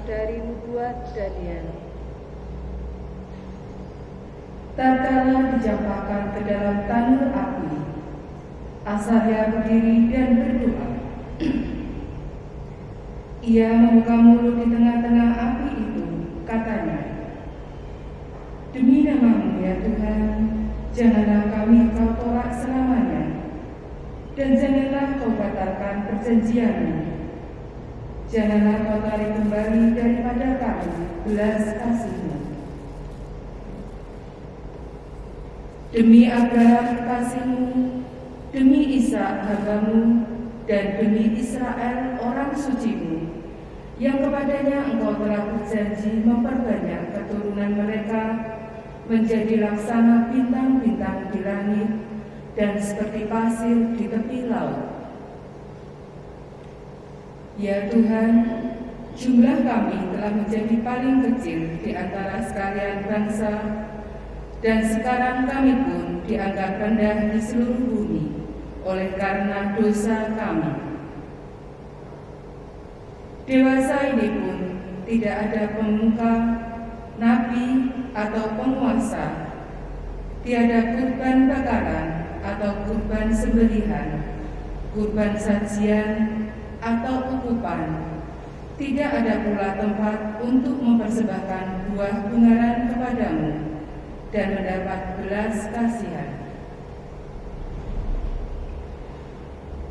dari nubuat Daniel. Tatkala dicampakkan ke dalam tanur api, Asaria berdiri dan berdoa. Ia membuka mulut di tengah-tengah api itu, katanya, "Demi nama-Mu ya Tuhan, janganlah kami Kau tolak selamanya, dan janganlah Kau batalkan perjanjian-Mu. Janganlah Kau tarik kembali daripada kami belas kasih-Mu. Demi Abraham kekasih-Mu, demi Ishak hamba-Mu, dan demi Israel orang suci-Mu, yang kepadanya Engkau telah berjanji memperbanyak keturunan mereka menjadi laksana bintang-bintang di langit dan seperti pasir di tepi laut. Ya Tuhan, jumlah kami telah menjadi paling kecil di antara sekalian bangsa, dan sekarang kami pun dianggap rendah di seluruh bumi oleh karena dosa kami. Dewasa ini pun tidak ada pemuka, nabi, atau penguasa, tiada kurban bakaran atau kurban sembelihan, kurban sajian atau ukupan. Tidak ada pula tempat untuk mempersembahkan buah bungaran kepadamu dan mendapat belas kasihan.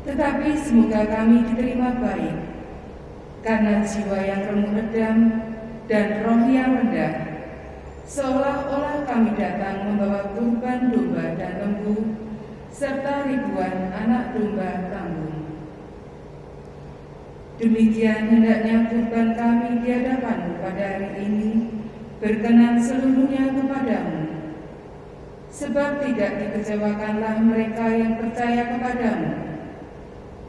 Tetapi semoga kami diterima baik, karena jiwa yang remuk redam dan roh yang rendah, seolah-olah kami datang membawa kurban domba dan lembu, serta ribuan anak domba tanggung. Demikian hendaknya kurban kami di hadapan-Mu pada hari ini berkenan seluruhnya kepadamu, sebab tidak dikecewakanlah mereka yang percaya kepadamu.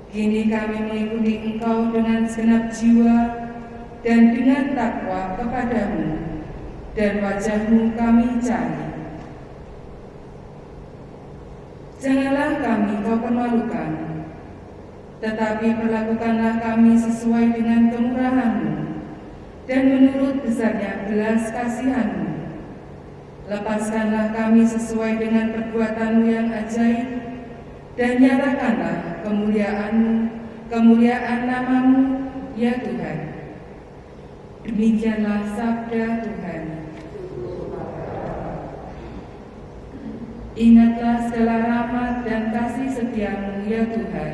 Kini kami mengikuti Engkau dengan segenap jiwa dan dengan takwa kepadamu, dan wajah-Mu kami cari. Janganlah kami Kau permalukan, tetapi perlakukanlah kami sesuai dengan kemurahan-Mu dan menurut besarnya belas kasihan-Mu. Lepaskanlah kami sesuai dengan perbuatan-Mu yang ajaib, dan nyatakanlah kemuliaan nama-Mu, ya Tuhan. Demikianlah sabda Tuhan. Ingatlah segala rahmat dan kasih setia-Mu, ya Tuhan.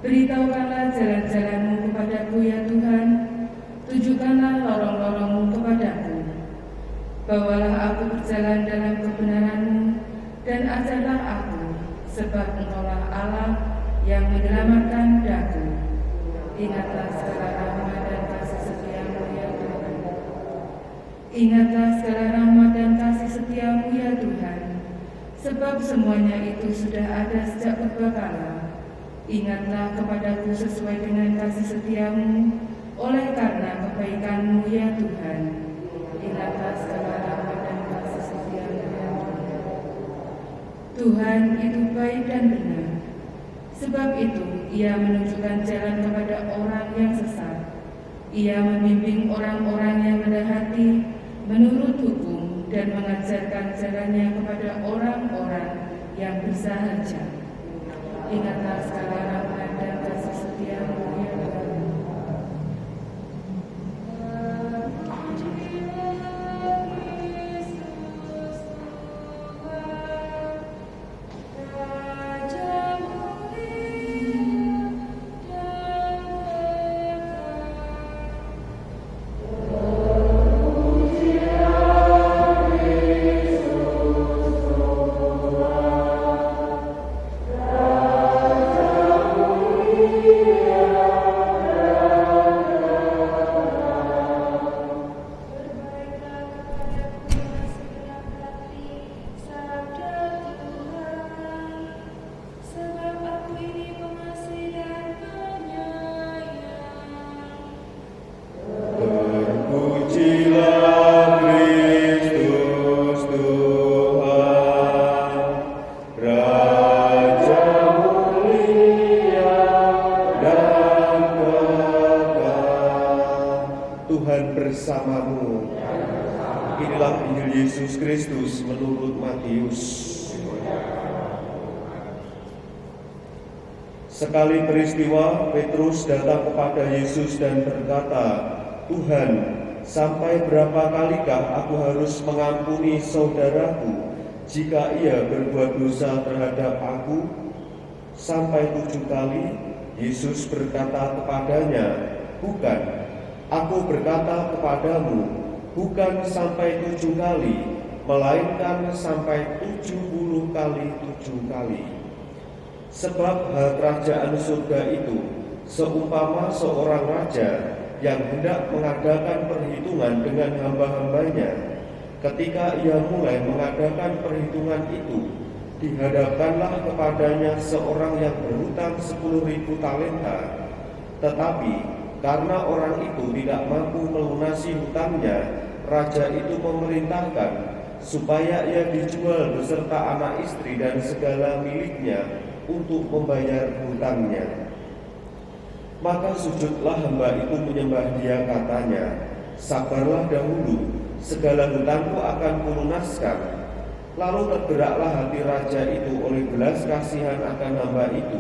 Beritahukanlah jalan-jalan-Mu kepadaku, ya Tuhan. Tunjukkanlah lorong-lorong-Mu kepadaku. Bawalah aku berjalan dalam kebenaran-Mu, dan ajarlah aku, sebab Engkaulah Allah yang menyelamatkan daku. Ingatlah segala rahmat dan kasih setia-Mu, ya Tuhan. Ingatlah segala rahmat dan kasih setia-Mu, ya Tuhan, sebab semuanya itu sudah ada sejak purbakala. Ingatlah kepadaku sesuai dengan kasih setia-Mu, oleh karena kebaikan-Mu, ya Tuhan. Ingatlah segala rahmat dan kasih setia-Mu, ya Tuhan. Tuhan itu baik dan benar, sebab itu Ia menunjukkan jalan kepada orang yang sesat. Ia membimbing orang-orang yang rendah hati menurut hukum dan mengajarkan jalannya kepada orang-orang yang bersahaja. Ingatlah segala rahmat dan kasih setia-Mu, ya Tuhan. Amen. bersamamu. Inilah Injil Yesus Kristus menurut Matius. Sekali peristiwa, Petrus datang kepada Yesus dan berkata, "Tuhan, sampai berapa kalikah aku harus mengampuni saudaraku jika ia berbuat dosa terhadap aku? Sampai 7 kali?" Yesus berkata kepadanya, "Bukan, aku berkata kepadamu, bukan sampai 7 kali, melainkan sampai 70 kali 7 kali. Sebab hal kerajaan surga itu seumpama seorang raja yang hendak mengadakan perhitungan dengan hamba-hambanya. Ketika ia mulai mengadakan perhitungan itu, dihadapkanlah kepadanya seorang yang berhutang 10.000 talenta. Tetapi karena orang itu tidak mampu melunasi hutangnya, raja itu memerintahkan supaya ia dijual beserta anak istri dan segala miliknya untuk membayar hutangnya. Maka sujudlah hamba itu menyembah dia, katanya, 'Sabarlah dahulu, segala hutangku akan kulunaskan.' Lalu tergeraklah hati raja itu oleh belas kasihan akan hamba itu,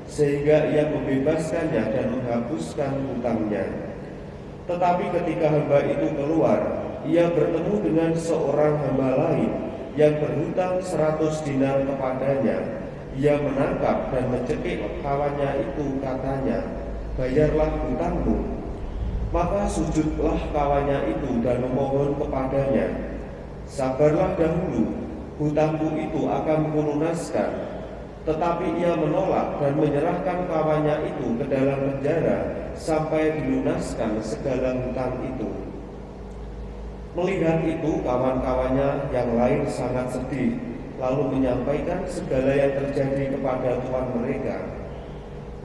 sehingga ia membebaskannya dan menghapuskan hutangnya. Tetapi ketika hamba itu keluar, ia bertemu dengan seorang hamba lain yang berhutang 100 dinar kepadanya. Ia menangkap dan mencekik kawannya itu, katanya, 'Bayarlah hutangmu.' Maka sujudlah kawannya itu dan memohon kepadanya, 'Sabarlah dahulu, hutangku itu akan kulunaskan.' Tetapi ia menolak dan menyerahkan kawannya itu ke dalam penjara sampai dilunaskan segala hutang itu. Melihat itu, kawan-kawannya yang lain sangat sedih, lalu menyampaikan segala yang terjadi kepada tuan mereka.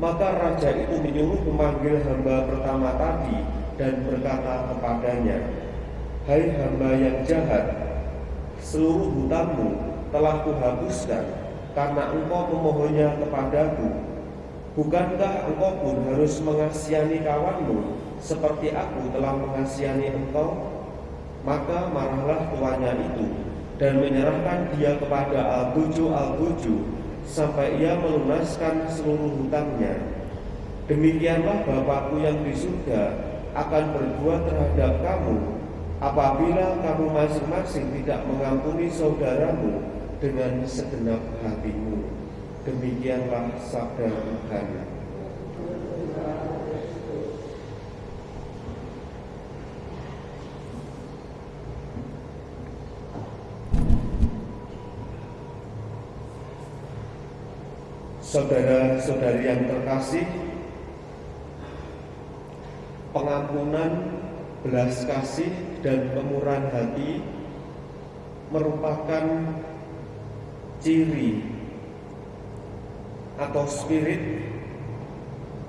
Maka raja itu menyuruh memanggil hamba pertama tadi dan berkata kepadanya, 'Hai hamba yang jahat, seluruh hutangmu telah kuhapuskan karena engkau memohonnya kepadaku. Bukankah engkau pun harus mengasihani kawanmu seperti aku telah mengasihani engkau?' Maka marahlah tuannya itu dan menyerahkan dia kepada algojo sampai ia melunaskan seluruh hutangnya. Demikianlah Bapakku yang di surga akan berbuat terhadap kamu apabila kamu masing-masing tidak mengampuni saudaramu dengan segenap hatimu." Demikianlah sabda Tuhan. Saudara-saudari yang terkasih, pengampunan, belas kasih, dan kemurahan hati merupakan ciri atau spirit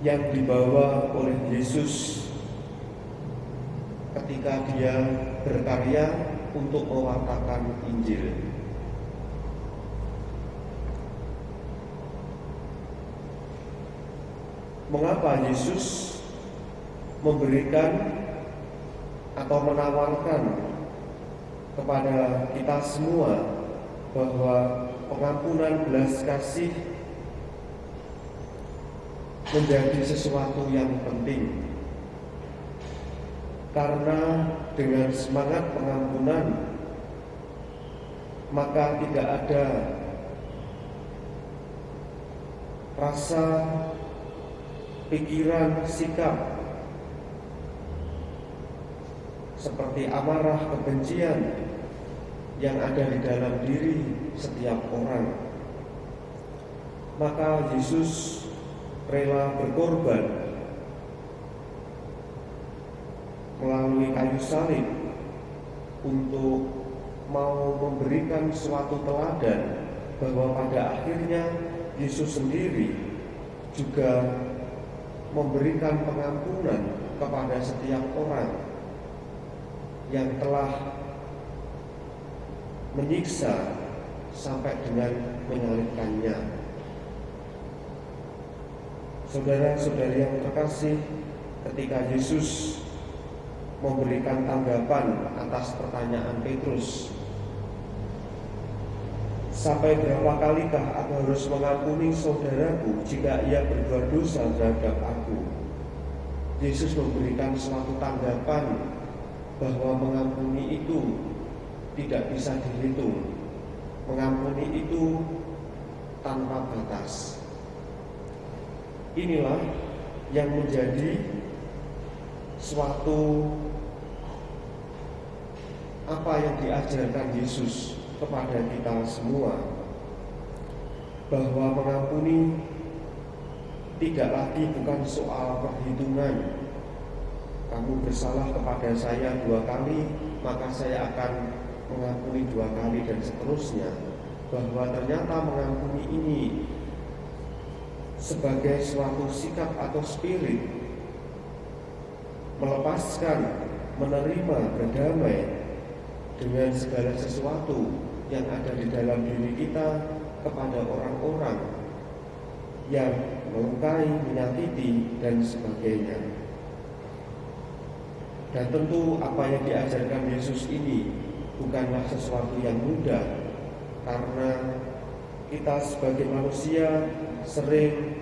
yang dibawa oleh Yesus ketika dia berkarya untuk mewartakan Injil. Mengapa Yesus memberikan atau menawarkan kepada kita semua bahwa pengampunan, belas kasih menjadi sesuatu yang penting? Karena dengan semangat pengampunan, maka tidak ada rasa, pikiran, sikap seperti amarah, kebencian yang ada di dalam diri setiap orang. Maka Yesus rela berkorban melalui kayu salib untuk mau memberikan suatu teladan bahwa pada akhirnya Yesus sendiri juga memberikan pengampunan kepada setiap orang yang telah menyiksa sampai dengan menyalibkannya. Saudara-saudari yang terkasih, ketika Yesus memberikan tanggapan atas pertanyaan Petrus. Sampai berapa kalikah aku harus mengampuni saudaraku jika ia berbuat dosa terhadap aku? Yesus memberikan suatu tanggapan bahwa mengampuni itu tidak bisa dihitung. Mengampuni itu tanpa batas. Inilah yang menjadi suatu apa yang diajarkan Yesus kepada kita semua, bahwa mengampuni tidak lagi bukan soal perhitungan. Kamu bersalah kepada saya 2 kali, maka saya akan mengampuni 2 kali dan seterusnya. Bahwa ternyata mengampuni ini sebagai suatu sikap atau spirit, melepaskan, menerima, berdamai dengan segala sesuatu yang ada di dalam diri kita kepada orang-orang yang melukai, menyakiti, dan sebagainya. Dan tentu apa yang diajarkan Yesus ini bukanlah sesuatu yang mudah, karena kita sebagai manusia sering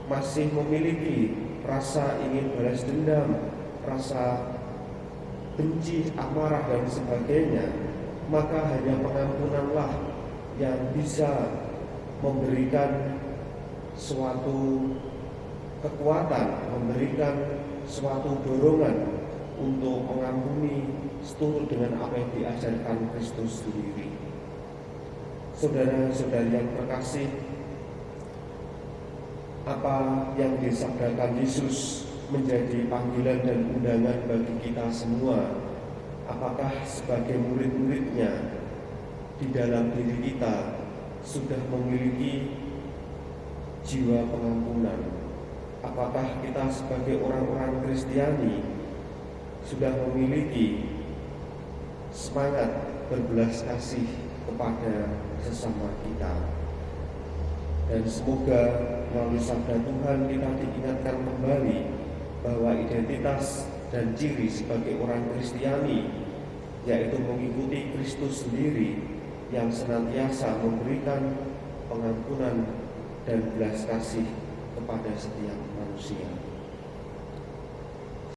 masih memiliki rasa ingin balas dendam, rasa benci, amarah, dan sebagainya. Maka hanya pengampunanlah yang bisa memberikan suatu kekuatan, memberikan suatu dorongan untuk mengampuni seturut dengan apa yang diajarkan Kristus sendiri. Saudara-saudari yang terkasih, apa yang disabdakan Yesus menjadi panggilan dan undangan bagi kita semua. Apakah sebagai murid-muridnya di dalam diri kita sudah memiliki jiwa pengampunan? Apakah kita sebagai orang-orang Kristiani sudah memiliki semangat berbelas kasih kepada sesama kita? Dan semoga melalui sabda Tuhan kita diingatkan kembali bahwa identitas dan ciri sebagai orang Kristiani yaitu mengikuti Kristus sendiri yang senantiasa memberikan pengampunan dan belas kasih kepada setiap manusia.